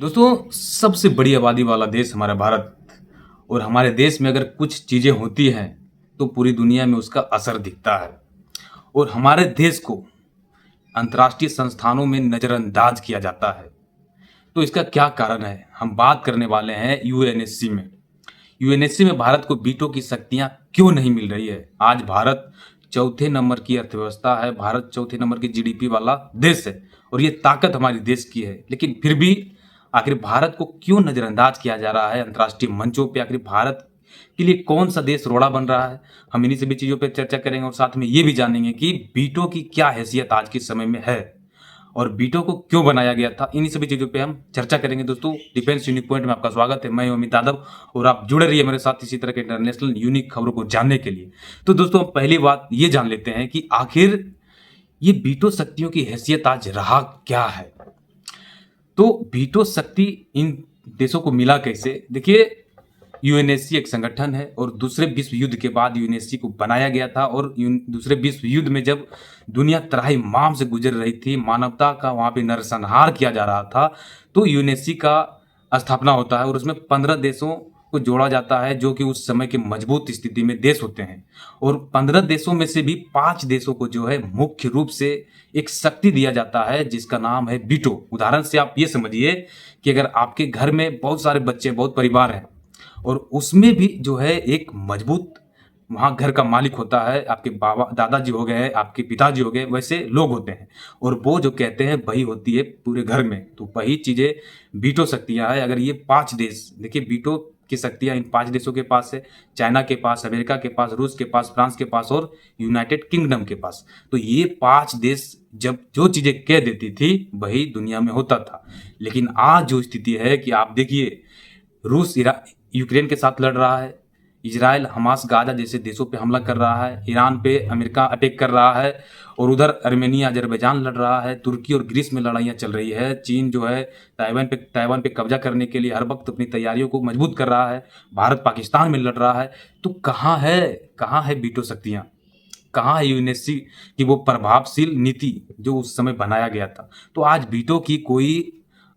दोस्तों, सबसे बड़ी आबादी वाला देश हमारा भारत और हमारे देश में अगर कुछ चीज़ें होती हैं, तो पूरी दुनिया में उसका असर दिखता है और हमारे देश को अंतर्राष्ट्रीय संस्थानों में नज़रअंदाज किया जाता है। तो इसका क्या कारण है? हम बात करने वाले हैं यूएनएससी में। यूएनएससी में भारत को वीटो की शक्तियाँ क्यों नहीं मिल रही है? आज भारत चौथे नंबर की अर्थव्यवस्था है, भारत चौथे नंबर की जीडीपी वाला देश है और ये ताकत हमारी देश की है। लेकिन फिर भी आखिर भारत को क्यों नज़रअंदाज किया जा रहा है अंतर्राष्ट्रीय मंचों पे? आखिर भारत के लिए कौन सा देश रोड़ा बन रहा है? हम इन्हीं सभी चीज़ों पे चर्चा करेंगे और साथ में ये भी जानेंगे कि वीटो की क्या हैसियत आज के समय में है और वीटो को क्यों बनाया गया था। इन्हीं सभी चीज़ों पे हम चर्चा करेंगे। दोस्तों, डिफेंस यूनिक पॉइंट में आपका स्वागत है। मैं हूं अमित यादव और आप जुड़े रहिए मेरे साथ इसी तरह के इंटरनेशनल यूनिक खबरों को जानने के लिए। तो दोस्तों, हम पहली बात ये जान लेते हैं कि आखिर ये वीटो शक्तियों की हैसियत आज रहा क्या है। तो वीटो शक्ति इन देशों को मिला कैसे? देखिए, यूएनएससी एक संगठन है और दूसरे विश्व युद्ध के बाद यूएनएससी को बनाया गया था और दूसरे विश्व युद्ध में जब दुनिया त्राहिमाम से गुजर रही थी, मानवता का वहाँ पे नरसंहार किया जा रहा था, तो यूएनएससी का स्थापना होता है और उसमें 15 देशों को जोड़ा जाता है जो कि उस समय के मजबूत स्थिति में देश होते हैं। और 15 देशों में से भी 5 देशों को जो है मुख्य रूप से एक शक्ति दिया जाता है जिसका नाम है वीटो। उदाहरण से आप ये समझिए कि अगर आपके घर में बहुत सारे बच्चे, बहुत परिवार हैं और उसमें भी जो है एक मजबूत वहाँ घर का मालिक होता है, आपके बाबा दादाजी हो गए, आपके पिताजी हो गए, वैसे लोग होते हैं और वो जो कहते हैं वही होती है पूरे घर में। तो वही चीज़ें वीटो शक्तियाँ हैं। अगर ये 5 देश, देखिए वीटो की शक्तियाँ इन 5 देशों के पास है, चाइना के पास, अमेरिका के पास, रूस के पास, फ्रांस के पास और यूनाइटेड किंगडम के पास। तो ये 5 देश जब जो चीज़ें कह देती थी वही दुनिया में होता था। लेकिन आज जो स्थिति है कि आप देखिए, रूस यूक्रेन के साथ लड़ रहा है, इजराइल हमास गाजा जैसे देशों पे हमला कर रहा है, ईरान पे अमेरिका अटैक कर रहा है और उधर अर्मेनिया अजरबैजान लड़ रहा है, तुर्की और ग्रीस में लड़ाइयाँ चल रही है, चीन जो है ताइवान पे कब्जा करने के लिए हर वक्त अपनी तैयारियों को मजबूत कर रहा है, भारत पाकिस्तान में लड़ रहा है। तो कहाँ है वीटो शक्तियाँ? कहाँ है यूएनएससी की वो प्रभावशील नीति जो उस समय बनाया गया था? तो आज वीटो की कोई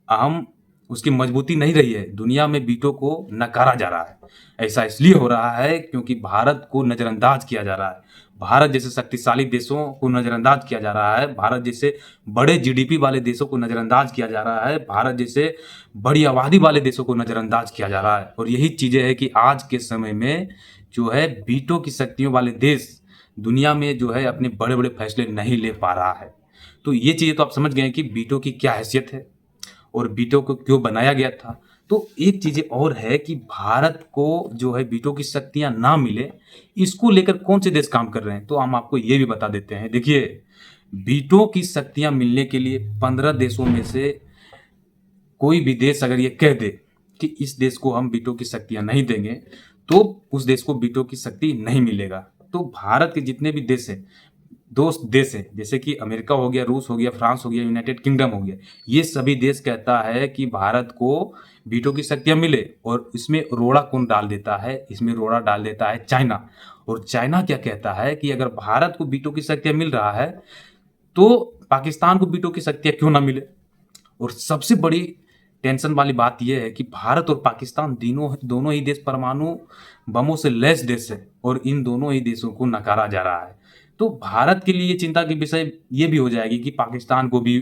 अहम उसकी मजबूती नहीं रही है। दुनिया में वीटो को नकारा जा रहा है। ऐसा इसलिए हो रहा है क्योंकि भारत को नज़रअंदाज किया जा रहा है। भारत जैसे शक्तिशाली देशों को नज़रअंदाज किया जा रहा है। भारत जैसे बड़े जीडीपी वाले देशों को नज़रअंदाज किया जा रहा है। भारत जैसे बड़ी आबादी वाले देशों को नज़रअंदाज किया जा रहा है। और यही चीज़ें हैं कि आज के समय में जो है वीटो की शक्तियों वाले देश दुनिया में जो है अपने बड़े-बड़े फैसले नहीं ले पा रहा है। तो ये चीज़ें तो आप समझ गए हैं कि वीटो की क्या हैसियत है और वीटो को क्यों बनाया गया था। तो एक चीज़ें और है कि भारत को जो है वीटो की शक्तियाँ ना मिले, इसको लेकर कौन से देश काम कर रहे हैं? तो हम आपको ये भी बता देते हैं। देखिए, वीटो की शक्तियाँ मिलने के लिए 15 देशों में से कोई भी देश अगर ये कह दे कि इस देश को हम वीटो की शक्तियाँ नहीं देंगे, तो उस देश को वीटो की शक्ति नहीं मिलेगा। तो भारत के जितने भी देश हैं, दोस्त देश हैं, जैसे कि अमेरिका हो गया, रूस हो गया, फ्रांस हो गया, यूनाइटेड किंगडम हो गया, ये सभी देश कहता है कि भारत को वीटो की शक्तियाँ मिले और इसमें रोड़ा कौन डाल देता है? इसमें रोड़ा डाल देता है चाइना। और चाइना क्या कहता है कि अगर भारत को वीटो की शक्तियाँ मिल रहा है, तो पाकिस्तान को वीटो की शक्तियाँ क्यों ना मिले? और सबसे बड़ी टेंशन वाली बात यह है कि भारत और पाकिस्तान दोनों ही देश परमाणु बमों से लैस देश है और इन दोनों ही देशों को नकारा जा रहा है। तो भारत के लिए चिंता की विषय ये भी हो जाएगी कि पाकिस्तान को भी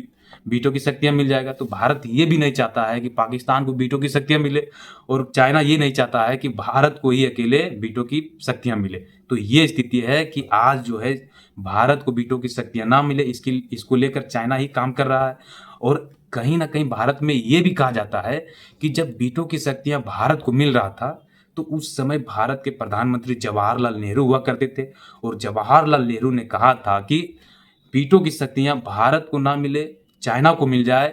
वीटो की शक्तियाँ मिल जाएगा। तो भारत ये भी नहीं चाहता है कि पाकिस्तान को वीटो की शक्तियाँ मिले और चाइना ये नहीं चाहता है कि भारत को ही अकेले वीटो की शक्तियाँ मिले। तो ये स्थिति है कि आज जो है भारत को वीटो की शक्तियाँ ना मिले, इसको लेकर चाइना ही काम कर रहा है। और कहीं न कहीं भारत में ये भी कहा जाता है कि जब वीटो की शक्तियाँ भारत को मिल रहा था, तो उस समय भारत के प्रधानमंत्री जवाहरलाल नेहरू हुआ करते थे और जवाहरलाल नेहरू ने कहा था कि वीटो की शक्तियाँ भारत को ना मिले, चाइना को मिल जाए,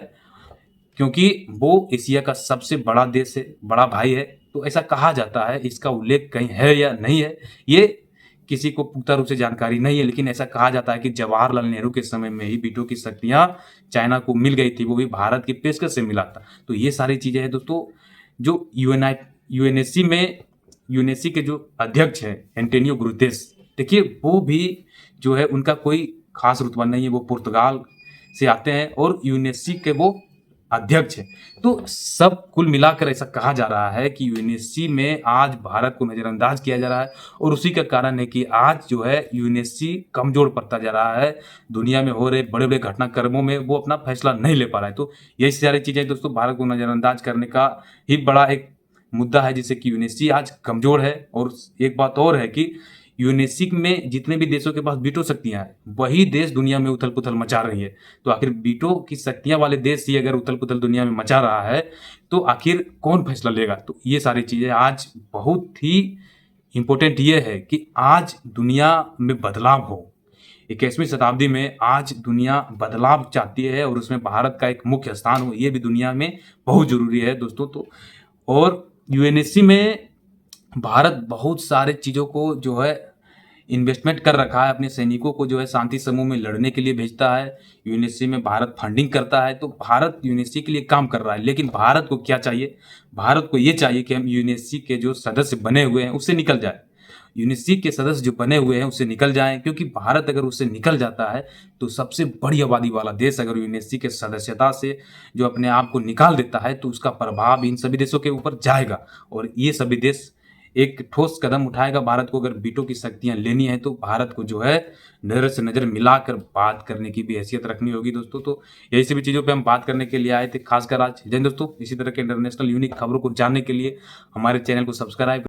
क्योंकि वो एशिया का सबसे बड़ा देश है, बड़ा भाई है। तो ऐसा कहा जाता है, इसका उल्लेख कहीं है या नहीं है, ये किसी को पुख्ता रूप से जानकारी नहीं है, लेकिन ऐसा कहा जाता है कि जवाहरलाल नेहरू के समय में ही वीटो की शक्तियाँ चाइना को मिल गई थी, वो भी भारत की पेशकश से मिला था। तो ये सारी चीज़ें हैं दोस्तों, जो यूएनएससी के जो अध्यक्ष हैं एंटोनियो गुतेरेस, देखिए वो भी जो है उनका कोई खास रुतबा नहीं है, वो पुर्तगाल से आते हैं और यूएनएससी के वो अध्यक्ष है। तो सब कुल मिलाकर ऐसा कहा जा रहा है कि यूएनएससी में आज भारत को नज़रअंदाज किया जा रहा है और उसी का कारण है कि आज जो है यूएनएससी कमज़ोर पड़ता जा रहा है। दुनिया में हो रहे बड़े-बड़े घटनाक्रमों में वो अपना फैसला नहीं ले पा रहा है। तो यही सारी चीज़ें दोस्तों भारत को नज़रअंदाज करने का ही बड़ा एक मुद्दा है, जिससे कि यूएनएससी आज कमज़ोर है। और एक बात और है कि यूएनएससी में जितने भी देशों के पास वीटो शक्तियाँ हैं, वही देश दुनिया में उथल-पुथल मचा रही है। तो आखिर वीटो की शक्तियाँ वाले देश ही अगर उथल-पुथल दुनिया में मचा रहा है, तो आखिर कौन फैसला लेगा? तो ये सारी चीज़ें आज बहुत ही इम्पोर्टेंट ये है कि आज दुनिया में बदलाव हो। 21वीं शताब्दी में आज दुनिया बदलाव चाहती है और उसमें भारत का एक मुख्य स्थान हो, ये भी दुनिया में बहुत ज़रूरी है दोस्तों। तो और यूएनएससी में भारत बहुत सारे चीज़ों को जो है इन्वेस्टमेंट कर रखा है, अपने सैनिकों को जो है शांति समूह में लड़ने के लिए भेजता है। यूएनएससी में भारत फंडिंग करता है, तो भारत यूएनएससी के लिए काम कर रहा है। लेकिन भारत को क्या चाहिए? भारत को ये चाहिए कि हम यूएनएससी के जो सदस्य बने हुए हैं उससे निकल जाए। यूएनएससी के सदस्य जो बने हुए हैं उससे निकल जाएं, क्योंकि भारत अगर उससे निकल जाता है तो सबसे बड़ी आबादी वाला देश अगर यूएनएससी के सदस्यता से जो अपने आप को निकाल देता है, तो उसका प्रभाव इन सभी देशों के ऊपर जाएगा और ये सभी देश एक ठोस कदम उठाएगा। भारत को अगर वीटो की शक्तियां लेनी है तो भारत को जो है नज़र से नज़र मिलाकर बात करने की भी हैसियत रखनी होगी दोस्तों। तो यही सभी चीज़ों पे हम बात करने के लिए आए थे, खासकर आज। जय दोस्तों, इसी तरह के इंटरनेशनल यूनिक खबरों को जानने के लिए हमारे चैनल को सब्सक्राइब